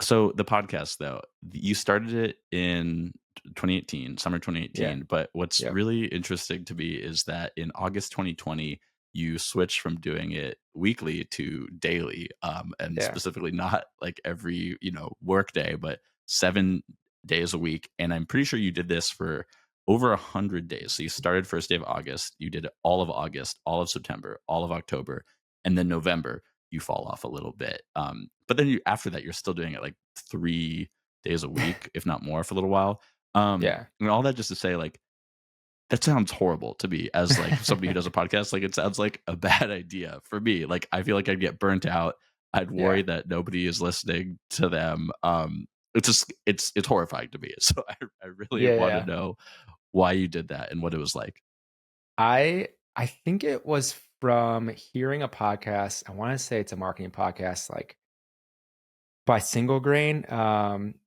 So the podcast though, you started it in 2018, summer Yeah. 2018, but what's Yep. really interesting to me is that in August 2020, you switched from doing it weekly to daily, and Yeah. specifically not like every, work day, but 7 days a week. And I'm pretty sure you did this for over 100 days. So you started first day of August, you did it all of August, all of September, all of October, and then November you fall off a little bit. But then after that, you're still doing it like 3 days a week, if not more, for a little while. Yeah. And all that just to say, like, that sounds horrible to me as like somebody who does a podcast. Like, it sounds like a bad idea for me. Like, I feel like I'd get burnt out. I'd worry Yeah. that nobody is listening to them. It's just it's horrifying to me. So I really Yeah, want to yeah. know why you did that and what it was like. I think it was from hearing a podcast. I wanna say it's a marketing podcast, like, by Single Grain,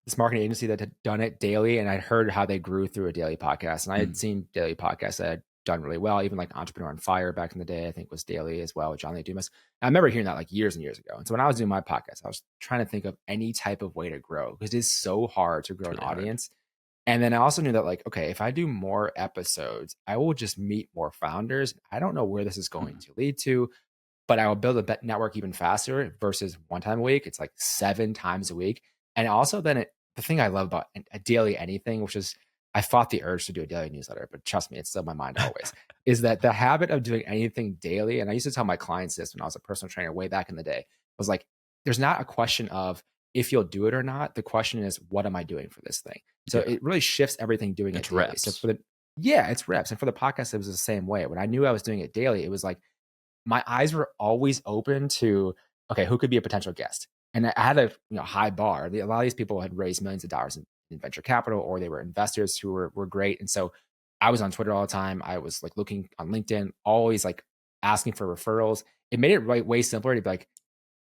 this marketing agency that had done it daily, and I'd heard how they grew through a daily podcast, and I had Mhm. seen daily podcasts that had done really well, even, like, Entrepreneur on Fire back in the day, I think was daily as well with John Lee Dumas. I remember hearing that, like, years and years ago, and so when I was doing my podcast, I was trying to think of any type of way to grow because it's so hard to grow It's an really hard. audience. And then I also knew that, like, okay, if I do more episodes, I will just meet more founders. I don't know where this is going Mhm. to lead to, but I will build a network even faster versus one time a week. It's like 7 times a week. And also, then the thing I love about a daily anything, which is I fought the urge to do a daily newsletter, but trust me, it's still in my mind always, is that the habit of doing anything daily. And I used to tell my clients this when I was a personal trainer way back in the day was like, there's not a question of if you'll do it or not. The question is, what am I doing for this thing? So Yeah. it really shifts everything doing it It's daily. So reps. for the, yeah, it's reps. And for the podcast, it was the same way. When I knew I was doing it daily, it was like, my eyes were always open to, okay, who could be a potential guest? And I had a high bar. A lot of these people had raised millions of dollars in venture capital, or they were investors who were great. And so I was on Twitter all the time. I was like looking on LinkedIn, always like asking for referrals. It made it way simpler to be like,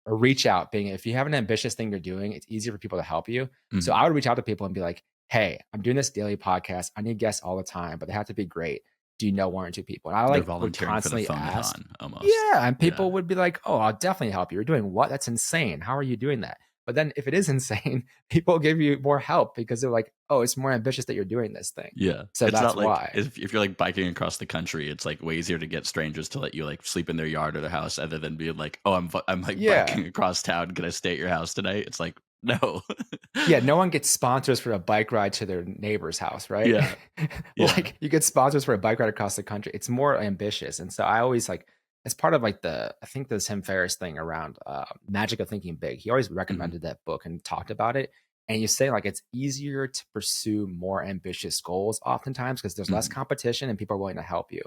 or reach out, being if you have an ambitious thing you're doing, it's easier for people to help you. So Mhm. I would reach out to people and be like, hey, I'm doing this daily podcast. I need guests all the time, but they have to be great. Do you know one or two people? And I They're like would volunteering for the constantly ask. phone-a-thon almost. Yeah. And Yeah. people would be like, oh, I'll definitely help you. You're doing what? That's insane. How are you doing that? But then if it is insane, people give you more help because they're like, oh, it's more ambitious that you're doing this thing. Yeah. So It's that's not like why. if you're, like, biking across the country, it's, like, way easier to get strangers to let you, like, sleep in their yard or their house other than being like, "Oh, I'm, like, Yeah. biking across town. Can I stay at your house tonight?" It's like, "No." Yeah, no one gets sponsors for a bike ride to their neighbor's house, right? Yeah. Yeah. Like, you get sponsors for a bike ride across the country. It's more ambitious, and so I always, like it's part of, like, I think the Tim Ferriss thing around, Magic of Thinking Big. He always Mhm. recommended that book and talked about it, and you say, like, it's easier to pursue more ambitious goals oftentimes because there's less Mhm. competition and people are willing to help you.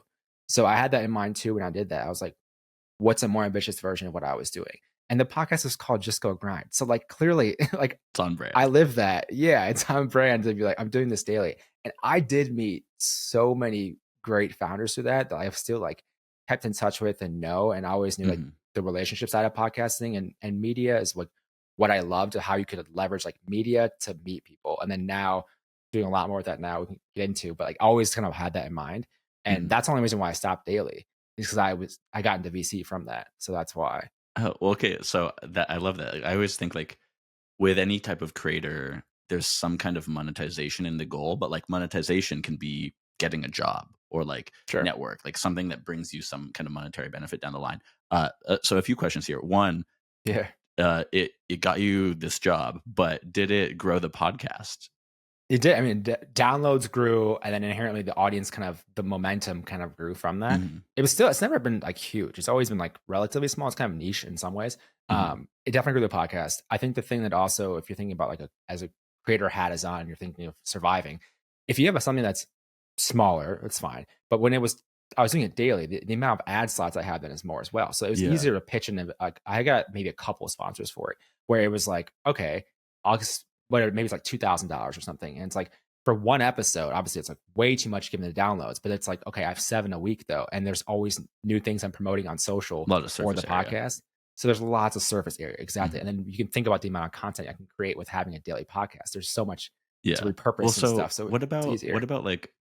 So I had that in mind too when I did that. I was like, what's a more ambitious version of what I was doing? And the podcast is called Just Go Grind. So, like, clearly, like, It's on I brand. live that. Yeah, it's on brand to be like, I'm doing this daily. And I did meet so many great founders through that I've still like kept in touch with and know. And I always knew like Mhm. the relationship side of podcasting and media is what I loved, how you could leverage like media to meet people. And then now doing a lot more with that now we can get into, but like I always kind of had that in mind. And Mhm. that's the only reason why I stopped daily is because I got into VC from that. So that's why. Oh, well, okay, so that I love that. Like, I always think, like, with any type of creator, there's some kind of monetization in the goal, but like monetization can be getting a job or like Sure. network, like something that brings you some kind of monetary benefit down the line. So a few questions here. One, Yeah. it got you this job, but did it grow the podcast? It did. I mean, downloads grew, and then inherently the audience kind of the momentum kind of grew from that. Hmm. It's never been like huge. It's always been like relatively small. It's kind of niche in some ways. Hmm. It definitely grew the podcast. I think the thing that also, if you're thinking about like as a creator hat is on, you're thinking of surviving. If you have something that's smaller, it's fine. But when I was doing it daily, the amount of ad slots I had then is more as well. So it was Yeah. easier to pitch in. Like I got maybe a couple of sponsors for it, where it was like, okay, I'll just whatever, maybe it's like $2,000 or something. And it's like for one episode, obviously it's like way too much given the downloads, but it's like, okay, I have 7 a week though. And there's always new things I'm promoting on social A lot of or the surface area. podcast. So there's lots of surface area. Exactly. And Hmm. then you can think about the amount of content I can create with having a daily podcast. There's so much to Yeah. Well, repurpose and so stuff. So what it's about easier. like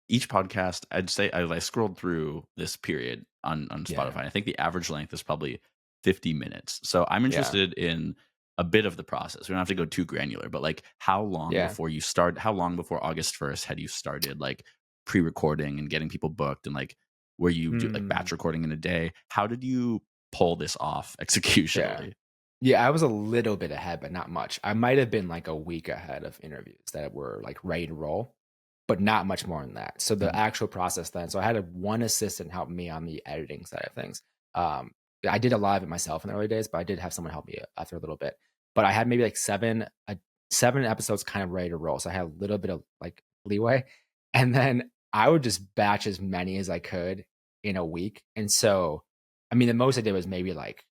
each podcast? I'd say I scrolled through this period on Yeah. Spotify. I think the average length is probably 50 minutes. So I'm Yeah. interested in a bit of the process. We don't have to go too granular, but like Yeah. how long before August 1st had you started like pre-recording and getting people booked and like where you do like Hmm. batch recording in a day? How did you pull this off Yeah. executionally? Yeah, I was a little bit ahead, but not much. I might have been like a week ahead of interviews that were like ready to roll, but not much more than that. So the Mhm. actual process then, so I had one assistant help me on the editing side of things. Um, I did a lot of it myself in the early days, but I did have someone help me after a little bit. But I had maybe like seven episodes kind of ready to roll, so I had a little bit of like leeway, and then I would just batch as many as I could in a week. And so, I mean, the most I did was maybe like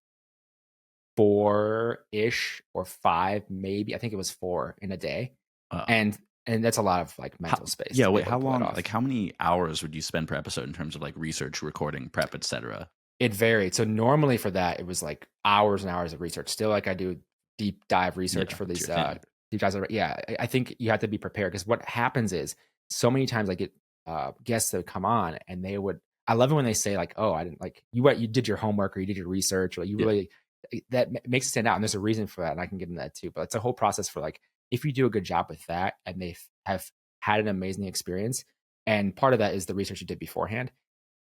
4-ish or 5, maybe. I think it was 4 in a day, Wow. and that's a lot of, like, How mental space Yeah, to be wait, able to how pull that long like off. how many hours would you spend per episode in terms of like research, recording, prep, etc.? It varied. So, normally for that, it was, like, hours and hours of research. Still, like, I do deep dive research Yeah, for it's your these, thing. deep dives yeah, I think you have to be prepared because what happens is, so many times I get, guests that would come on, and they would I love it when they say, like, "Oh, I didn't like, you did your homework, or you did your research, or you Yeah. really" that makes it stand out, and there's a reason for that, and I can get into that too, but it's a whole process for, like, if you do a good job with that, and they have had an amazing experience, and part of that is the research you did beforehand.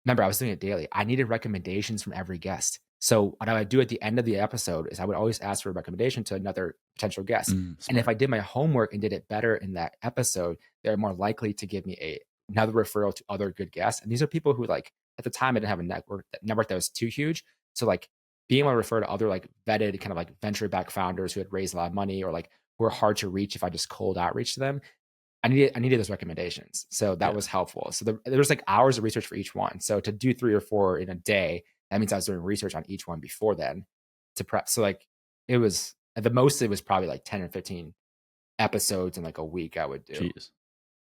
Remember, I was doing it daily. I needed recommendations from every guest. So what I would do at the end of the episode is I would always ask for a recommendation to another potential guest. And if Smart. I did my homework and did it better in that episode, they're more likely to give me another referral to other good guests. And these are people who like at the time I didn't have a network that was too huge. So like being able to refer to other like vetted kind of like venture back founders who had raised a lot of money or like who are hard to reach if I just cold outreach to them, I needed those recommendations, so that Yeah. was helpful. So there was like hours of research for each one. So to do 3 or 4 in a day, that means I was doing research on each one before then to prep. So like it was at the most it was probably like 10 or 15 episodes in like a week I would do. Jeez.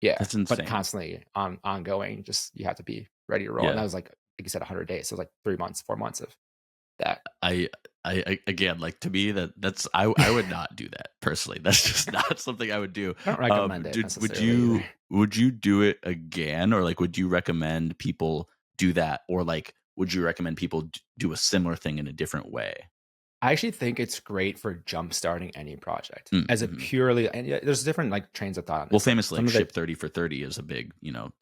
Yeah, That's but insane. constantly ongoing, just you have to be ready to roll. And that Yeah. was like you said, 100 days. So like 3 months, 4 months of that. I I again, like, to me, that's I would not do that personally. That's just not something I would do. I don't recommend it Did necessarily either. would you do it again, or, like, would you recommend people do that, or, like, would you recommend people do a similar thing in a different way? I actually think it's great for jump starting any project Mm, as a mhm. purely and yeah, there's different like trains of thought on Well, this. Like famously, some like, of the ship 30 for 30 is a big,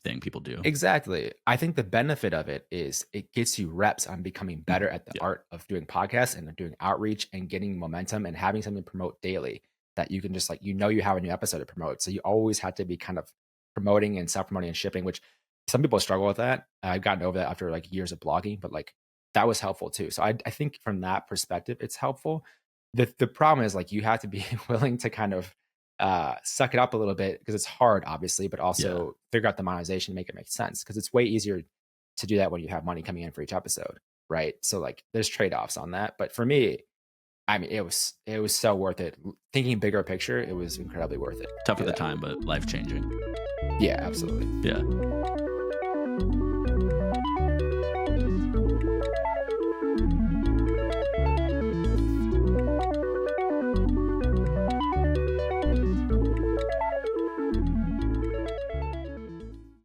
thing people do. exactly. I think the benefit of it is it gets you reps on becoming better Mhm. at the Yeah. art of doing podcasts and doing outreach and getting momentum and having something to promote daily that you can just like you have a new episode to promote. So you always have to be kind of promoting and self-promoting and shipping, which some people struggle with that. I've gotten over that after like years of blogging, but like that was helpful too. So I think from that perspective, it's helpful. The problem is like you have to be willing to kind of suck it up a little bit because it's hard, obviously, but Yeah. also figure out the monetization to make it make sense because it's way easier to do that when you have money coming in for each episode, right? So like there's trade-offs on that. But for me, I mean, it was so worth it. Thinking bigger picture, it was incredibly worth it to Tough do at the that. time, but life-changing. Yeah, absolutely. Yeah.